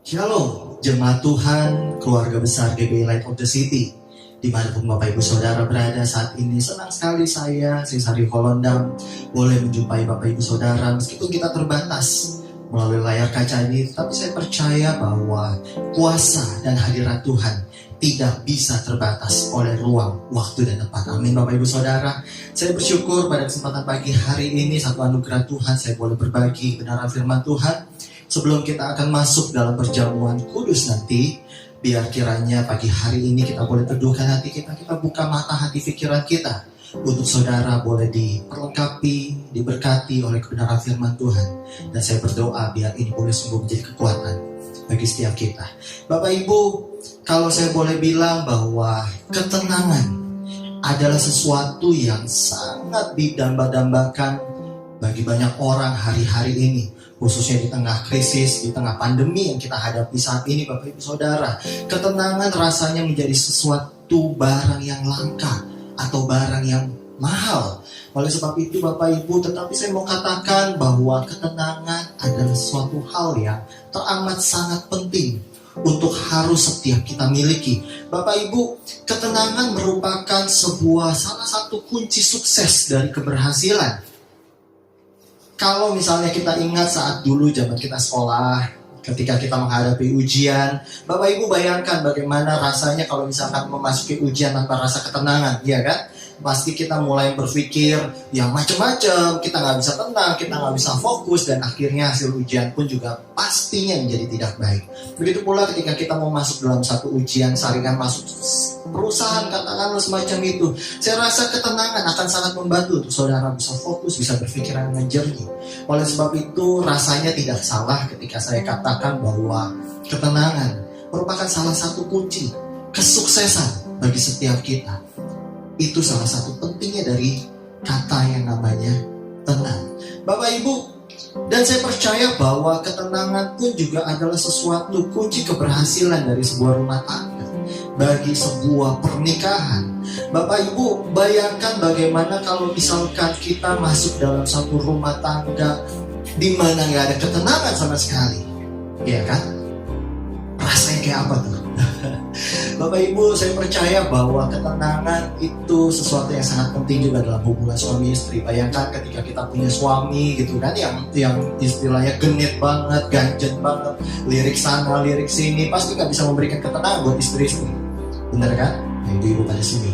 Shalom, jemaat Tuhan, keluarga besar GBI Light of the City. Dimanapun Bapak Ibu Saudara berada saat ini, senang sekali saya, Sari Holondam, boleh menjumpai Bapak Ibu Saudara meskipun kita terbatas melalui layar kaca ini. Tapi saya percaya bahwa kuasa dan hadirat Tuhan tidak bisa terbatas oleh ruang, waktu, dan tempat. Amin Bapak Ibu Saudara. Saya bersyukur pada kesempatan pagi hari ini, satu anugerah Tuhan, saya boleh berbagi kebenaran firman Tuhan. Sebelum kita akan masuk dalam perjamuan kudus nanti, biar kiranya pagi hari ini kita boleh teduhkan hati kita buka mata hati pikiran kita, untuk saudara boleh diperlengkapi, diberkati oleh kebenaran firman Tuhan. Dan saya berdoa biar ini boleh sungguh menjadi kekuatan bagi setiap kita. Bapak Ibu, kalau saya boleh bilang bahwa ketenangan adalah sesuatu yang sangat didamba-dambakan bagi banyak orang hari-hari ini, khususnya di tengah krisis, di tengah pandemi yang kita hadapi saat ini. Bapak Ibu Saudara, ketenangan rasanya menjadi sesuatu barang yang langka atau barang yang mahal. Oleh sebab itu Bapak Ibu, tetapi saya mau katakan bahwa ketenangan adalah suatu hal yang teramat sangat penting untuk harus setiap kita miliki. Bapak Ibu, ketenangan merupakan salah satu kunci sukses dari keberhasilan. Kalau misalnya kita ingat saat dulu zaman kita sekolah, ketika kita menghadapi ujian, Bapak Ibu bayangkan bagaimana rasanya kalau misalkan memasuki ujian tanpa rasa ketenangan, iya kan? Pasti kita mulai berpikir yang macam-macam, kita nggak bisa tenang, kita nggak bisa fokus, dan akhirnya hasil ujian pun juga pastinya menjadi tidak baik. Begitu pula ketika kita mau masuk dalam satu ujian, saringan masuk perusahaan, katakanlah semacam itu. Saya rasa ketenangan akan sangat membantu untuk saudara bisa fokus, bisa berpikiran dengan jernih. Oleh sebab itu rasanya tidak salah ketika saya katakan bahwa ketenangan merupakan salah satu kunci kesuksesan bagi setiap kita. Itu salah satu pentingnya dari kata yang namanya tenang, Bapak Ibu. Dan saya percaya bahwa ketenangan pun juga adalah sesuatu kunci keberhasilan dari sebuah rumah tangga, bagi sebuah pernikahan. Bapak Ibu bayangkan bagaimana kalau misalkan kita masuk dalam satu rumah tangga di mana nggak ada ketenangan sama sekali, ya kan? Rasanya kayak apa tuh? Bapak Ibu, saya percaya bahwa ketenangan itu sesuatu yang sangat penting juga dalam hubungan suami istri. Bayangkan ketika kita punya suami gitu kan, yang istilahnya genit banget, ganjen banget, lirik sana, lirik sini, pasti nggak bisa memberikan ketenangan buat istri-istri. Bener kan? Nah, ibu-ibu pada sini.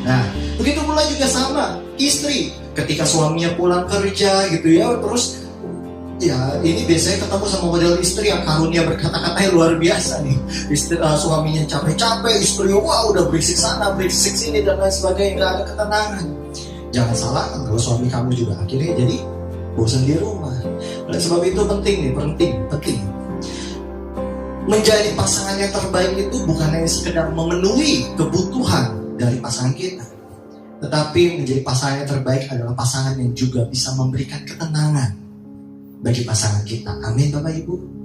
Nah, begitu pula juga sama istri. Ketika suaminya pulang kerja gitu ya, terus ya ini biasanya ketemu sama model istri yang karunia berkata-kata luar biasa nih. Suaminya capek-capek, istri wah udah berisik sana, berisik sini, dan lain sebagainya, nggak ada ketenangan. Jangan salahkan kalau suami kamu juga akhirnya jadi bosan di rumah. Oleh sebab itu penting menjadi pasangan yang terbaik itu bukan hanya sekedar memenuhi kebutuhan dari pasangan kita, tetapi menjadi pasangan yang terbaik adalah pasangan yang juga bisa memberikan ketenangan bagi pasangan kita. Amin Bapak Ibu.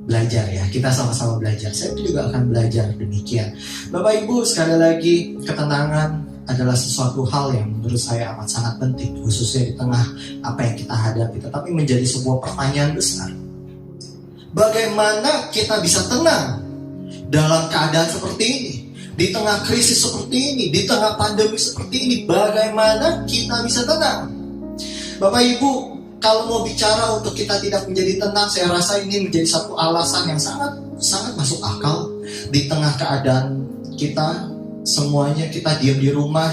Belajar ya, kita sama-sama belajar. Saya juga akan belajar demikian. Bapak Ibu, sekali lagi, ketenangan adalah sesuatu hal yang menurut saya amat sangat penting, khususnya di tengah apa yang kita hadapi. Tetapi menjadi sebuah pertanyaan besar, bagaimana kita bisa tenang dalam keadaan seperti ini, di tengah krisis seperti ini, di tengah pandemi seperti ini? Bagaimana kita bisa tenang? Bapak Ibu, kalau mau bicara untuk kita tidak menjadi tenang, saya rasa ini menjadi satu alasan yang sangat masuk akal. Di tengah keadaan kita semuanya, kita diam di rumah,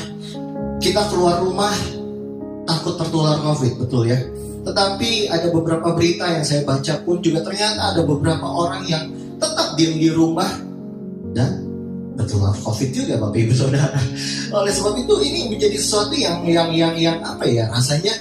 kita keluar rumah takut tertular COVID, betul ya? Tetapi ada beberapa berita yang saya baca pun juga ternyata ada beberapa orang yang tetap diam di rumah dan tertular COVID juga, Bapak Ibu Saudara. Oleh sebab itu ini menjadi sesuatu yang apa ya, rasanya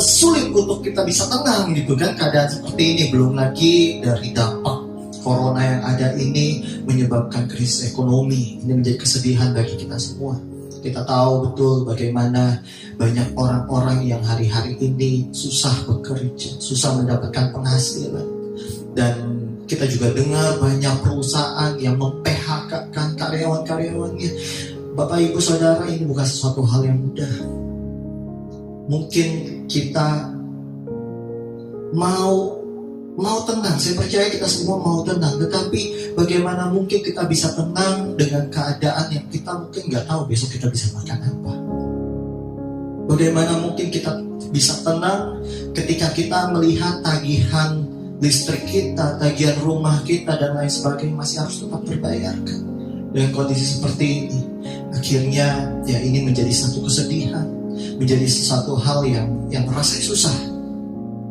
sulit untuk kita bisa tenang gitu kan, keadaan seperti ini. Belum lagi dari dampak corona yang ada ini menyebabkan krisis ekonomi. Ini menjadi kesedihan bagi kita semua. Kita tahu betul bagaimana banyak orang-orang yang hari-hari ini susah bekerja, susah mendapatkan penghasilan. Dan kita juga dengar banyak perusahaan yang mem-PHK-kan karyawan-karyawannya. Bapak Ibu Saudara, ini bukan sesuatu hal yang mudah. Mungkin kita mau mau tenang. Saya percaya kita semua mau tenang. Tetapi bagaimana mungkin kita bisa tenang dengan keadaan yang kita mungkin nggak tahu besok kita bisa makan apa? Bagaimana mungkin kita bisa tenang ketika kita melihat tagihan listrik kita, tagihan rumah kita, dan lain sebagainya masih harus tetap terbayarkan. Dengan kondisi seperti ini, akhirnya ya ini menjadi satu kesedihan, menjadi sesuatu hal yang rasanya susah,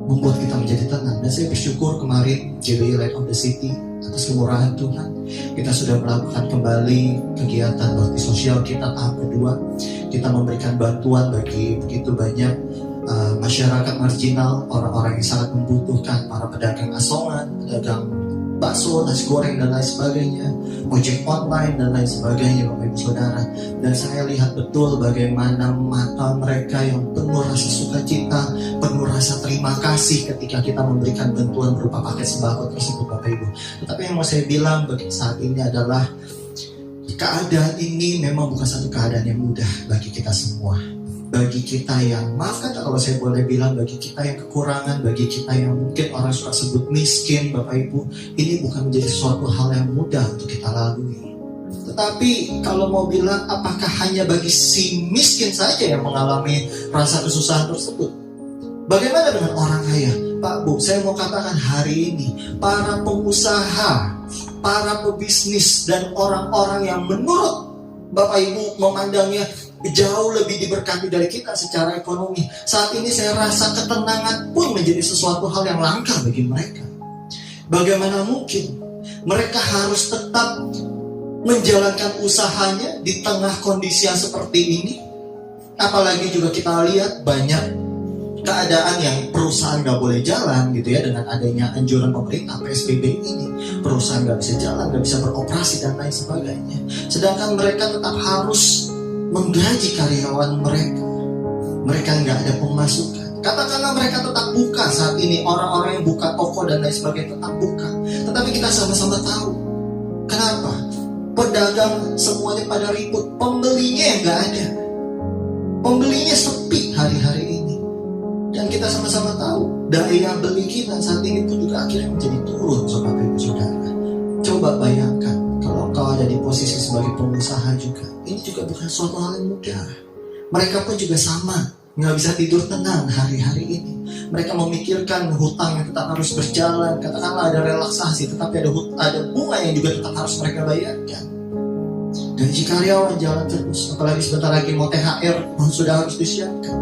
membuat kita menjadi tenang. Dan saya bersyukur kemarin GBI Light of the City atas kemurahan Tuhan, kita sudah melakukan kembali kegiatan bakti sosial kita tahap kedua. Kita memberikan bantuan bagi begitu banyak masyarakat marginal, orang-orang yang sangat membutuhkan, para pedagang asongan, pedagang bakso, nasi goreng, dan lain sebagainya, ojek online, dan lain sebagainya, Bapak Ibu Saudara. Dan saya lihat betul bagaimana mata mereka yang penuh rasa sukacita, penuh rasa terima kasih ketika kita memberikan bantuan berupa paket sembako tersebut, Bapak Ibu. Tetapi yang mau saya bilang bagi saat ini adalah keadaan ini memang bukan satu keadaan yang mudah bagi kita semua. Bagi kita yang, maafkan kalau saya boleh bilang, bagi kita yang kekurangan, bagi kita yang mungkin orang suka sebut miskin, Bapak Ibu, ini bukan menjadi suatu hal yang mudah untuk kita lalui. Tetapi kalau mau bilang, apakah hanya bagi si miskin saja yang mengalami rasa kesusahan tersebut? Bagaimana dengan orang kaya? Pak Bu, saya mau katakan hari ini, para pengusaha, para pebisnis, dan orang-orang yang menurut Bapak Ibu memandangnya jauh lebih diberkati dari kita secara ekonomi, saat ini saya rasa ketenangan pun menjadi sesuatu hal yang langka bagi mereka. Bagaimana mungkin mereka harus tetap menjalankan usahanya di tengah kondisi yang seperti ini? Apalagi juga kita lihat banyak keadaan yang perusahaan nggak boleh jalan gitu ya, dengan adanya anjuran pemerintah PSBB ini, perusahaan nggak bisa jalan, nggak bisa beroperasi, dan lain sebagainya. Sedangkan mereka tetap harus menggaji karyawan mereka. Mereka nggak ada pemasukan. Katakanlah mereka tetap buka saat ini, orang-orang yang buka toko dan lain sebagainya tetap buka. Tetapi kita sama-sama tahu kenapa pedagang semuanya pada ribut, pembelinya yang nggak ada, pembelinya sepi hari-hari ini. Dan kita sama-sama tahu daya beli kita saat ini pun juga akhirnya menjadi turun, Sobat Ibu Saudara. Coba bayangkan kalau engkau ada di posisi sebagai pengusaha juga, ini juga bukan suatu hal yang mudah. Mereka pun juga sama, nggak bisa tidur tenang hari-hari ini. Mereka memikirkan hutang yang tetap harus berjalan. Katakanlah ada relaksasi, tetapi ada bunga yang juga tetap harus mereka bayarkan. Gaji karyawan jalan terus, apalagi sebentar lagi mau THR sudah harus disiapkan.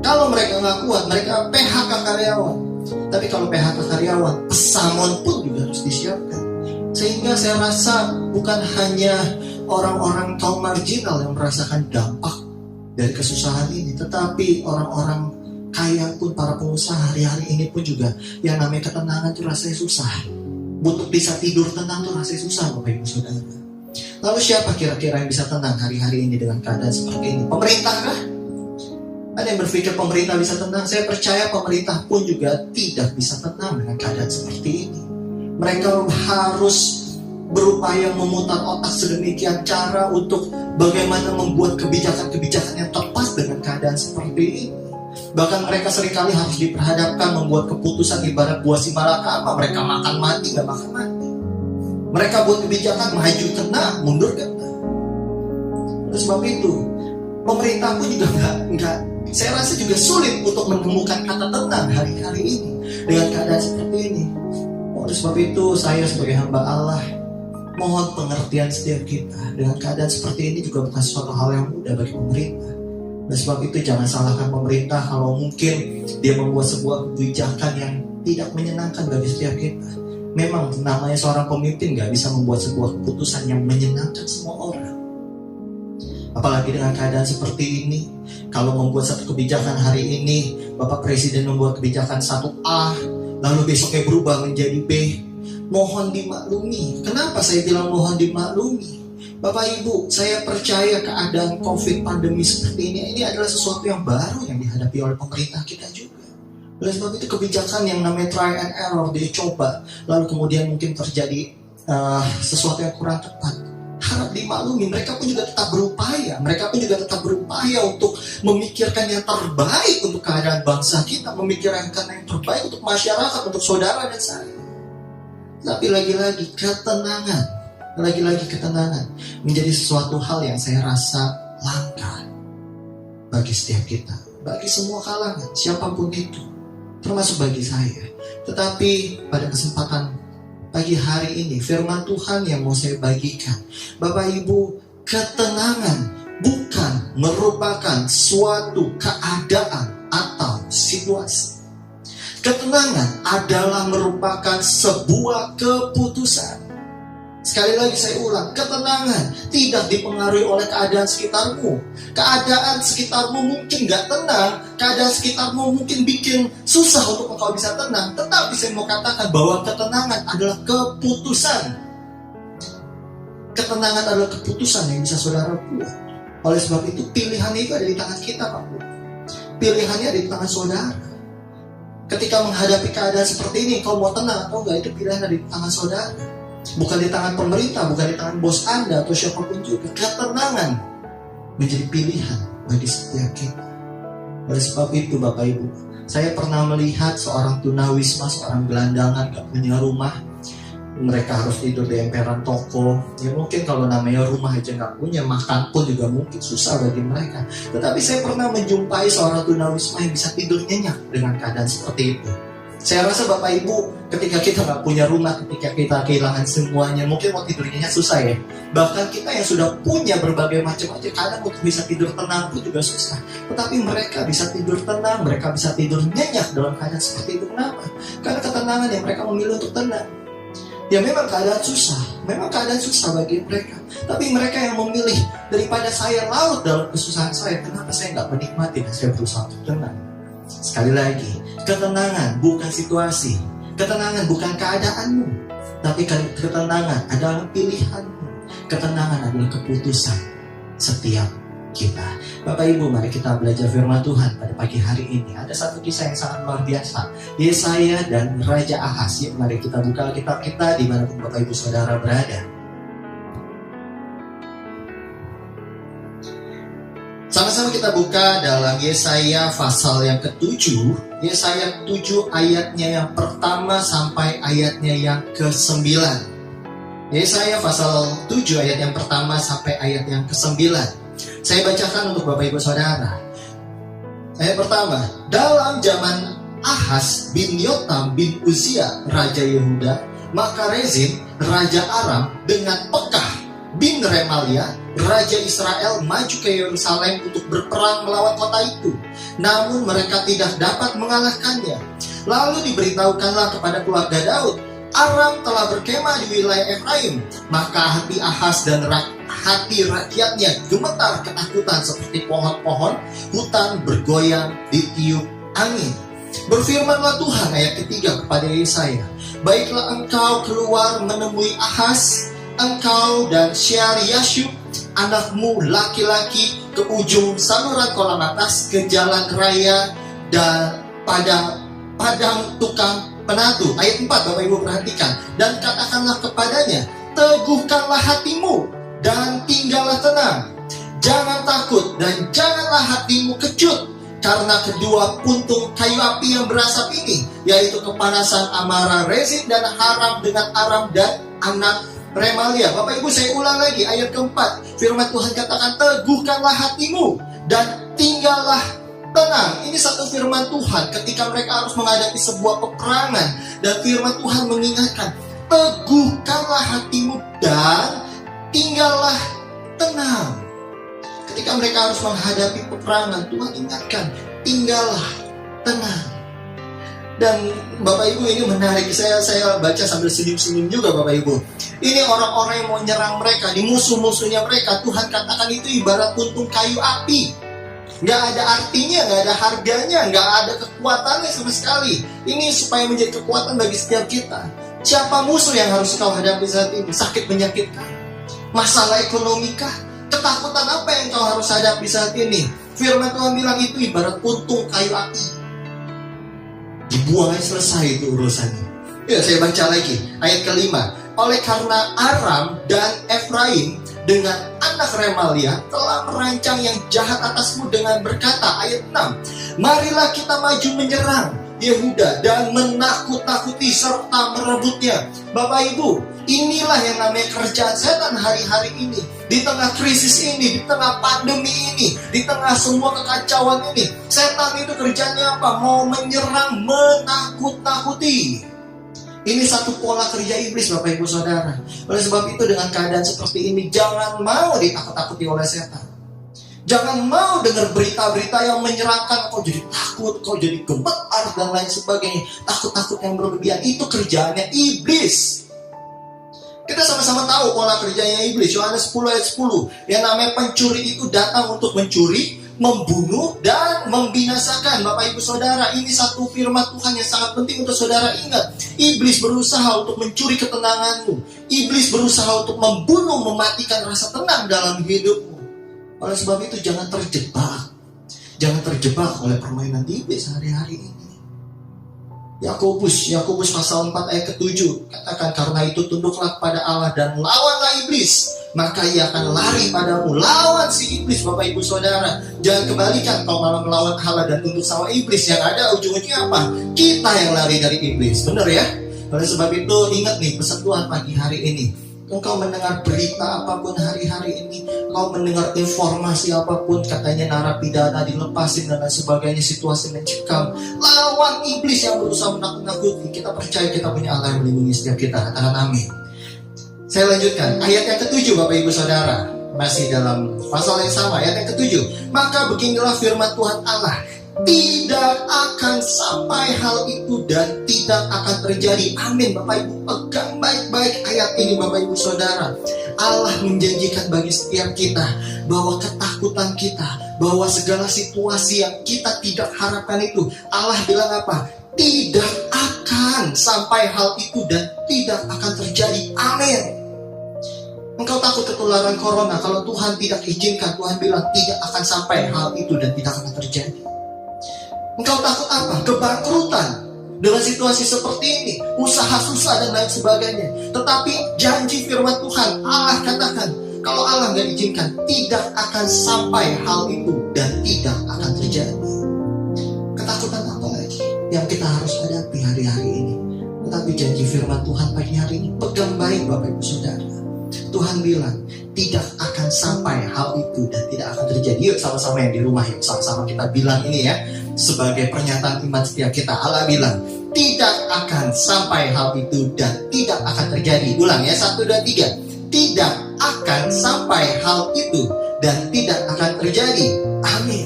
Kalau mereka nggak kuat, mereka PHK karyawan. Tapi kalau PHK karyawan, pesangon pun juga harus disiapkan. Sehingga saya rasa bukan hanya orang-orang kaum marginal yang merasakan dampak dari kesusahan ini, tetapi orang-orang kaya pun, para pengusaha hari-hari ini pun juga yang namanya ketenangan itu rasanya susah. Untuk bisa tidur tenang itu rasanya susah, Bapak Ibu Saudara. Lalu siapa kira-kira yang bisa tenang hari-hari ini dengan keadaan seperti ini? Pemerintah kah? Ada yang berpikir pemerintah bisa tenang? Saya percaya pemerintah pun juga tidak bisa tenang dengan keadaan seperti ini. Mereka harus berupaya memutar otak sedemikian cara untuk bagaimana membuat kebijakan-kebijakan yang tepat dengan keadaan seperti ini. Bahkan mereka seringkali harus diperhadapkan membuat keputusan ibarat buah si malakama. Mereka makan mati, gak makan mati. Mereka buat kebijakan maju kena, mundur kena. Oleh sebab itu, pemerintah pun juga nggak, saya rasa juga sulit untuk menemukan kata tenang hari-hari ini dengan keadaan seperti ini. Oleh sebab itu, saya sebagai hamba Allah mohon pengertian setiap kita. Dengan keadaan seperti ini juga bukan suatu hal yang mudah bagi pemerintah. Oleh sebab itu, jangan salahkan pemerintah kalau mungkin dia membuat sebuah kebijakan yang tidak menyenangkan bagi setiap kita. Memang namanya seorang pemimpin gak bisa membuat sebuah keputusan yang menyenangkan semua orang. Apalagi dengan keadaan seperti ini, kalau membuat satu kebijakan hari ini, Bapak Presiden membuat kebijakan 1A, lalu besoknya berubah menjadi B, mohon dimaklumi. Kenapa saya bilang mohon dimaklumi? Bapak Ibu, saya percaya keadaan COVID pandemi seperti ini adalah sesuatu yang baru yang dihadapi oleh pemerintah kita juga. Oleh sebab itu kebijakan yang namanya try and error, dia coba, lalu kemudian mungkin terjadi sesuatu yang kurang tepat. Harap dimaklumi, mereka pun juga tetap berupaya. Mereka pun juga tetap berupaya untuk memikirkan yang terbaik untuk keadaan bangsa kita, memikirkan yang terbaik untuk masyarakat, untuk saudara dan saya. Tapi lagi-lagi ketenangan menjadi sesuatu hal yang saya rasa langka bagi setiap kita, bagi semua kalangan, siapapun itu, termasuk bagi saya. Tetapi pada kesempatan pagi hari ini, firman Tuhan yang mau saya bagikan, Bapak Ibu, ketenangan bukan merupakan suatu keadaan atau situasi. Ketenangan adalah merupakan sebuah keputusan. Sekali lagi saya ulang, ketenangan tidak dipengaruhi oleh keadaan sekitarmu. Keadaan sekitarmu mungkin gak tenang, keadaan sekitarmu mungkin bikin susah untuk engkau bisa tenang. Tetapi saya mau katakan bahwa ketenangan adalah keputusan. Ketenangan adalah keputusan yang bisa saudara buat. Oleh sebab itu pilihannya itu ada di tangan kita, Pak. Pilihannya ada di tangan saudara. Ketika menghadapi keadaan seperti ini, kau mau tenang atau enggak, itu pilihan ada di tangan saudara. Bukan di tangan pemerintah, bukan di tangan bos Anda atau siapapun juga. Ketenangan menjadi pilihan bagi setiap kita. Oleh sebab itu Bapak Ibu, saya pernah melihat seorang tunawisma, seorang gelandangan gak punya rumah. Mereka harus tidur di emperan toko. Ya mungkin kalau namanya rumah aja gak punya, makan pun juga mungkin susah bagi mereka. Tetapi saya pernah menjumpai seorang tunawisma yang bisa tidur nyenyak dengan keadaan seperti itu. Saya rasa Bapak Ibu, ketika kita gak punya rumah, ketika kita kehilangan semuanya, mungkin mau tidur nyenyak susah ya. Bahkan kita yang sudah punya berbagai macam-macam, kadang untuk bisa tidur tenang pun juga susah. Tetapi mereka bisa tidur tenang, mereka bisa tidur nyenyak dalam keadaan seperti itu. Kenapa? Karena ketenangan yang mereka memilih untuk tenang. Ya memang keadaan susah bagi mereka. Tapi mereka yang memilih, daripada saya larut dalam kesusahan saya, kenapa saya nggak menikmati dan saya berusaha untuk tenang. Sekali lagi, ketenangan bukan situasi, ketenangan bukan keadaanmu, tapi ketenangan adalah pilihanmu. Ketenangan adalah keputusan setiap kita. Bapak Ibu, mari kita belajar firman Tuhan pada pagi hari ini. Ada satu kisah yang sangat luar biasa, Yesaya dan Raja Ahaz. Yuk, mari kita buka kitab kita dimanapun Bapak Ibu Saudara berada. Sama-sama kita buka dalam Yesaya pasal yang ke-7. Yesaya 7 ayatnya yang pertama sampai ayatnya yang ke-9. Yesaya pasal 7 ayat yang pertama sampai ayat yang ke-9. Saya bacakan untuk Bapak Ibu Saudara. Ayat pertama, dalam zaman Ahaz bin Yotam bin Uzia Raja Yehuda, maka Rezin Raja Aram dengan Pekah bin Remalia Raja Israel maju ke Yerusalem untuk berperang melawan kota itu. Namun mereka tidak dapat mengalahkannya. Lalu diberitahukanlah kepada keluarga Daud, Aram telah berkemah di wilayah Efraim. Maka hati Ahaz dan hati rakyatnya gemetar ketakutan seperti pohon-pohon hutan bergoyang ditiup angin. Berfirmanlah Tuhan ayat ketiga kepada Yesaya, baiklah engkau keluar menemui Ahaz, engkau dan Syar-Yashub anakmu laki-laki ke ujung saluran kolam atas, ke jalan raya dan pada padang tukang penatu. Ayat 4 Bapak Ibu perhatikan. Dan katakanlah kepadanya, teguhkanlah hatimu dan tinggallah tenang. Jangan takut dan janganlah hatimu kecut karena kedua puntung kayu api yang berasap ini, yaitu kepanasan amarah Rezin dan Aram dengan Aram dan anak Remalia. Bapak Ibu, saya ulang lagi ayat keempat. Firman Tuhan katakan, teguhkanlah hatimu dan tinggallah tenang. Ini satu firman Tuhan ketika mereka harus menghadapi sebuah peperangan. Dan firman Tuhan mengingatkan, teguhkanlah hatimu dan tinggallah tenang. Ketika mereka harus menghadapi peperangan, Tuhan ingatkan, tinggallah tenang. Dan Bapak Ibu, ini menarik. Saya baca sambil senyum-senyum juga Bapak Ibu. Ini orang-orang yang mau nyerang mereka, di musuh-musuhnya mereka, Tuhan katakan itu ibarat puntung kayu api. Gak ada artinya, gak ada harganya, gak ada kekuatannya sama sekali. Ini supaya menjadi kekuatan bagi setiap kita. Siapa musuh yang harus kau hadapi saat ini? Sakit menyakitkan? Masalah ekonomikah? Ketakutan apa yang kau harus hadapi saat ini? Firman Tuhan bilang itu ibarat puntung kayu api. Dibuang aja, selesai itu urusannya. Ya, saya baca lagi ayat kelima. Oleh karena Aram dan Efraim dengan anak Remalia telah merancang yang jahat atasmu dengan berkata, ayat 6, marilah kita maju menyerang Yehuda dan menakut-nakuti serta merebutnya. Bapak Ibu, inilah yang namanya kerjaan setan hari-hari ini. Di tengah krisis ini, di tengah pandemi ini, di tengah semua kekacauan ini, setan itu kerjanya apa? Mau menyerang, menakut-nakuti. Ini satu pola kerja iblis, Bapak Ibu Saudara. Oleh sebab itu dengan keadaan seperti ini, jangan mau ditakut-takuti oleh setan. Jangan mau dengar berita-berita yang menyerangkan, kau jadi takut, kau jadi gemetar dan lain sebagainya. Takut-takut yang berlebihan, itu kerjaannya iblis. Kita sama-sama tahu pola kerjanya iblis. Yohanes 10 ayat 10. Yang namanya pencuri itu datang untuk mencuri, membunuh, dan membinasakan. Bapak Ibu Saudara, ini satu firman Tuhan yang sangat penting untuk saudara ingat. Iblis berusaha untuk mencuri ketenanganmu. Iblis berusaha untuk membunuh, mematikan rasa tenang dalam hidupmu. Oleh sebab itu jangan terjebak. Jangan terjebak oleh permainan iblis hari-hari ini. Yakobus pasal 4 ayat ke-7 katakan, karena itu tunduklah kepada Allah dan lawanlah iblis, maka ia akan lari padamu. Lawan si iblis, Bapak Ibu Saudara. Jangan kebalikan, kau malah melawan Allah dan tunduk sama iblis. Yang ada ujung-ujungnya apa? Kita yang lari dari iblis. Benar ya? Oleh sebab itu ingat nih pesan Tuhan pagi hari ini. Engkau mendengar berita apapun hari-hari ini, engkau mendengar informasi apapun, katanya narapidana dilepasin dan lain sebagainya, situasi mencekam, lawan iblis yang berusaha menakut-nakuti. Kita percaya kita punya Allah yang melindungi setiap kita. Katakan amin. Saya lanjutkan ayat yang ke-7, Bapak Ibu Saudara. Masih dalam pasal yang sama, ayat yang ke-7. Maka beginilah firman Tuhan Allah, tidak akan sampai hal itu dan tidak akan terjadi. Amin. Bapak Ibu pegang baik-baik ayat ini, Bapak Ibu Saudara. Allah menjanjikan bagi setiap kita bahwa ketakutan kita, bahwa segala situasi yang kita tidak harapkan itu, Allah bilang apa? Tidak akan sampai hal itu dan tidak akan terjadi. Amin. Engkau takut ketularan corona, kalau Tuhan tidak izinkan, Tuhan bilang tidak akan sampai hal itu dan tidak akan terjadi. Engkau takut apa? Kebangkrutan dengan situasi seperti ini, usaha susah dan lain sebagainya. Tetapi janji firman Tuhan, Allah katakan, kalau Allah nggak izinkan, tidak akan sampai hal itu dan tidak akan terjadi. Ketakutan apa lagi yang kita harus hadapi hari-hari ini? Tetapi janji firman Tuhan pagi hari ini, pegang baik Bapak Ibu Saudara. Tuhan bilang, tidak akan sampai hal itu dan tidak akan terjadi. Yuk sama-sama yang di rumah, yuk sama-sama kita bilang ini ya. Sebagai pernyataan iman setiap kita, Allah bilang tidak akan sampai hal itu dan tidak akan terjadi. Ulang ya, 1, 2, 3. Tidak akan sampai hal itu dan tidak akan terjadi. Amin.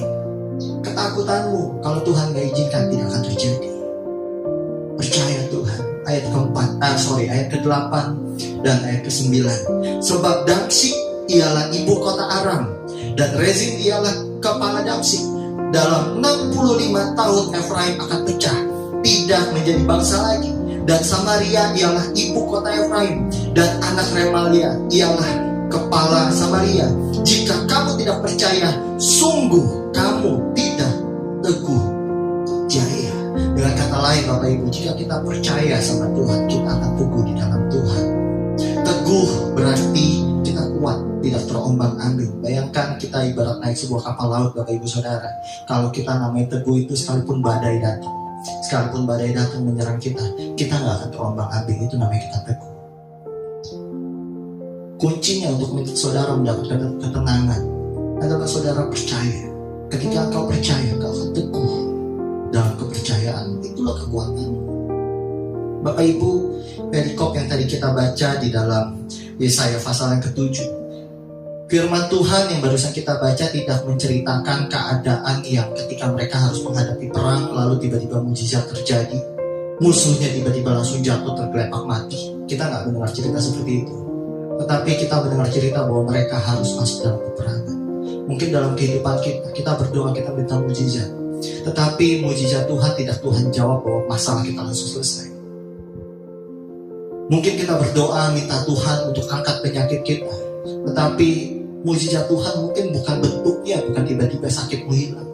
Ketakutanmu kalau Tuhan gak izinkan tidak akan terjadi. Percaya Tuhan. Ayat ayat ke-8 dan ayat ke-9. Sebab Damsyik ialah ibu kota Aram dan Rezin ialah kepala Damsyik. Dalam 65 tahun Efraim akan pecah, tidak menjadi bangsa lagi. Dan Samaria ialah ibu kota Efraim, dan anak Remalia ialah kepala Samaria. Jika kamu tidak percaya, sungguh kamu tidak teguh jaya. Dengan kata lain Bapak Ibu, jika kita percaya sama Tuhan, kita akan teguh di dalam Tuhan. Teguh berarti kita kuat, tidak terombang ambing. Bayangkan kita ibarat naik sebuah kapal laut, Bapak Ibu Saudara. Kalau kita namanya teguh itu, sekalipun badai datang menyerang kita nggak akan terombang ambing. Itu namanya kita teguh. Kuncinya untuk saudara mendapatkan ketenangan adalah saudara percaya. Ketika engkau percaya, engkau akan teguh dalam kepercayaan. Itulah kekuatan. Bapak Ibu, perikop yang tadi kita baca di dalam Yesaya pasal yang ke-7, firman Tuhan yang barusan kita baca tidak menceritakan keadaan yang ketika mereka harus menghadapi perang, lalu tiba-tiba mujizat terjadi, musuhnya tiba-tiba langsung jatuh tergeletak mati. Kita nggak mendengar cerita seperti itu. Tetapi kita mendengar cerita bahwa mereka harus masuk dalam peperangan. Mungkin dalam kehidupan kita berdoa, kita minta mujizat. Tetapi mujizat Tuhan tidak Tuhan jawab bahwa masalah kita langsung selesai. Mungkin kita berdoa minta Tuhan untuk angkat penyakit kita, tetapi mujizat Tuhan mungkin bukan bentuknya, bukan tiba-tiba sakitmu hilang.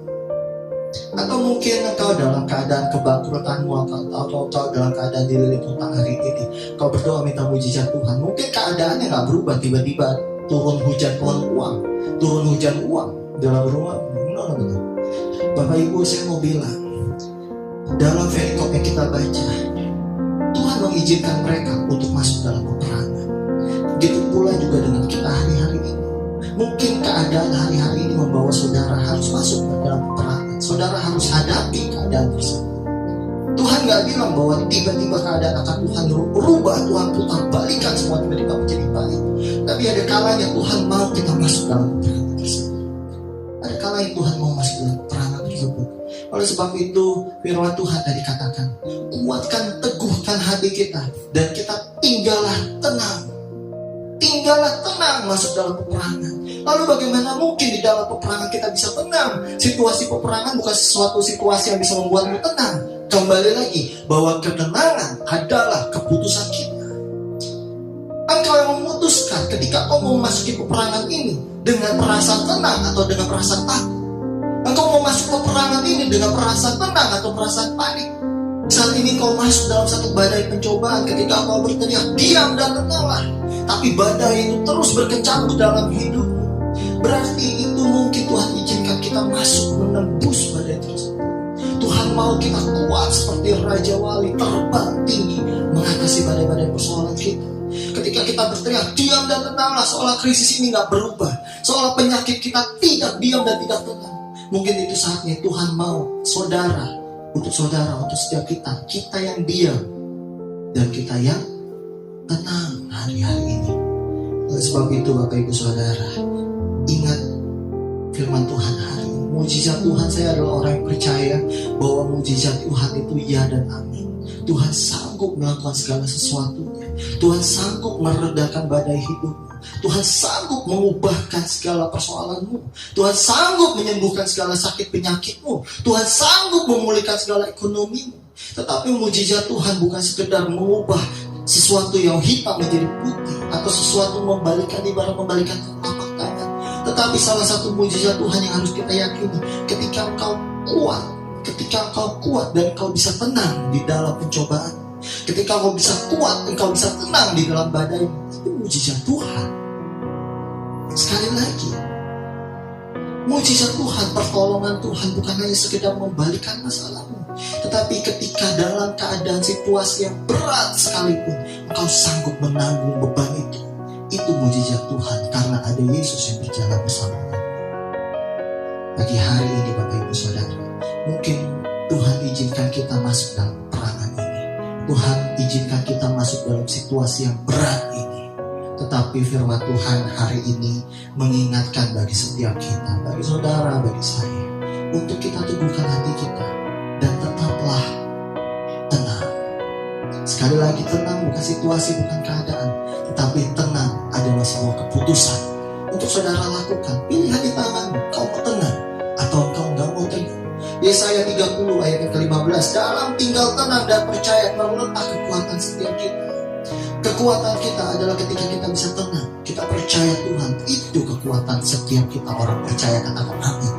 Atau mungkin engkau dalam keadaan kebangkrutanmu, atau engkau dalam keadaan dililit hutang hari ini, kau berdoa minta mujizat Tuhan. Mungkin keadaannya gak berubah, tiba-tiba turun hujan uang dalam rumah. No. Bapak Ibu, saya mau bilang, Dalam perikop yang kita baca, Tuhan mengizinkan mereka untuk masuk dalam peperangan. Begitu pula juga dengan kita hari-hari ini. Mungkin keadaan hari-hari ini membawa saudara harus masuk dalam peperangan. Saudara harus hadapi keadaan tersebut. Tuhan gak bilang bahwa tiba-tiba keadaan akan Tuhan berubah, Tuhan putar balikan semua tiba-tiba menjadi baik. Tapi ada kalanya Tuhan mau kita masuk dalam peperangan tersebut. Ada kalanya Tuhan mau masuk dalam peperangan tersebut. Oleh sebab itu firman Tuhan tadi katakan, kuatkan, teguhkan hati kita, dan kita tinggallah tenang. Tinggallah tenang masuk dalam peperangan. Lalu bagaimana mungkin di dalam peperangan kita bisa tenang? Situasi peperangan bukan sesuatu situasi yang bisa membuatmu tenang. Kembali lagi bahwa ketenangan adalah keputusan kita. Engkau yang memutuskan ketika kau mau memasuki peperangan ini dengan perasaan tenang atau dengan perasaan takut. Engkau mau masuk peperangan ini dengan perasaan tenang atau perasaan panik. Saat ini kau masuk dalam satu badai pencobaan, ketika kau berteriak diam dan tenanglah, tapi badai itu terus berkecamuk dalam hidupmu. Berarti itu mungkin Tuhan izinkan kita masuk menembus badai tersebut. Tuhan mau kita kuat seperti Raja Wali, terbang tinggi mengatasi badai-badai persoalan kita. Ketika kita berteriak diam dan tenanglah, seolah krisis ini gak berubah, seolah penyakit kita tidak diam dan tidak tenang. Mungkin itu saatnya Tuhan mau untuk setiap kita yang diam dan kita yang tenang hari-hari ini. Oleh sebab itu Bapak Ibu Saudara, ingat firman Tuhan hari ini. Mujizat Tuhan, saya adalah orang yang percaya bahwa mujizat Tuhan itu ya dan amin. Tuhan sanggup melakukan segala sesuatunya. Tuhan sanggup meredakan badai hidupmu. Tuhan sanggup mengubahkan segala persoalanmu. Tuhan sanggup menyembuhkan segala sakit penyakitmu. Tuhan sanggup memulihkan segala ekonomimu. Tetapi mujizat Tuhan bukan sekedar mengubah sesuatu yang hitam menjadi putih, atau sesuatu membalikan telapak tangan. Tetapi salah satu mujizat Tuhan yang harus kita yakini, ketika engkau kuat dan engkau bisa tenang di dalam pencobaan, ketika engkau bisa kuat, engkau bisa tenang di dalam badai, itu mujizat Tuhan. Sekali lagi, mujizat Tuhan, pertolongan Tuhan bukan hanya sekedar membalikan masalahmu, tetapi ketika dalam keadaan situasi yang berat sekalipun, engkau sanggup menanggung beban itu mujizat Tuhan, karena ada Yesus yang berjalan bersama-sama. Bagi hari ini Bapak Ibu Saudara, mungkin Tuhan izinkan kita masuk dalam peperangan ini, Tuhan izinkan kita masuk dalam situasi yang berat ini. Tetapi firman Tuhan hari ini mengingatkan bagi setiap kita, bagi saudara, bagi saya, untuk kita teguhkan hati kita dan tetaplah tenang. Sekali lagi, tenang bukan situasi, bukan keadaan, tetapi tenang adalah sebuah keputusan untuk saudara lakukan. Pilihan di tanganmu, kau mau tenang atau kau enggak mau tenang. Yesaya 30 ayat yang ke-15, dalam tinggal tenang dan percaya terletak kekuatan setiap kita. Kekuatan kita adalah ketika kita bisa tenang, kita percaya Tuhan, itu kekuatan setiap kita orang percaya, katakan amin.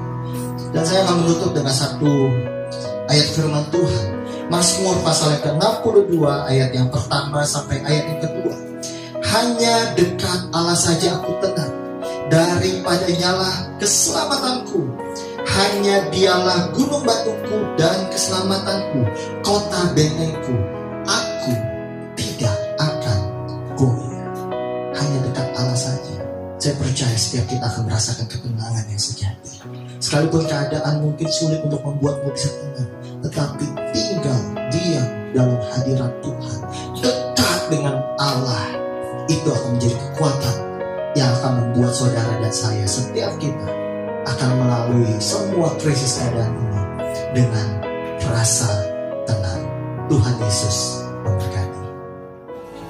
Dan saya akan menutup dengan satu ayat firman Tuhan, Mazmur pasal yang ke-62 ayat yang pertama sampai ayat yang kedua. Hanya dekat Allah saja aku tenang, daripadanya lah keselamatanku. Hanya dialah gunung batuku dan keselamatanku, kota bentengku. Aku tidak akan goyah. Hanya dekat Allah saja. Saya percaya setiap kita akan merasakan ketenangan yang sejati. Sekalipun keadaan mungkin sulit untuk membuatmu bisa tenang, tetapi tinggal diam dalam hadirat Tuhan, dekat dengan Allah, itu akan menjadi kekuatan yang akan membuat saudara dan saya, setiap kita akan melalui semua krisis keadaan ini dengan rasa tenang. Tuhan Yesus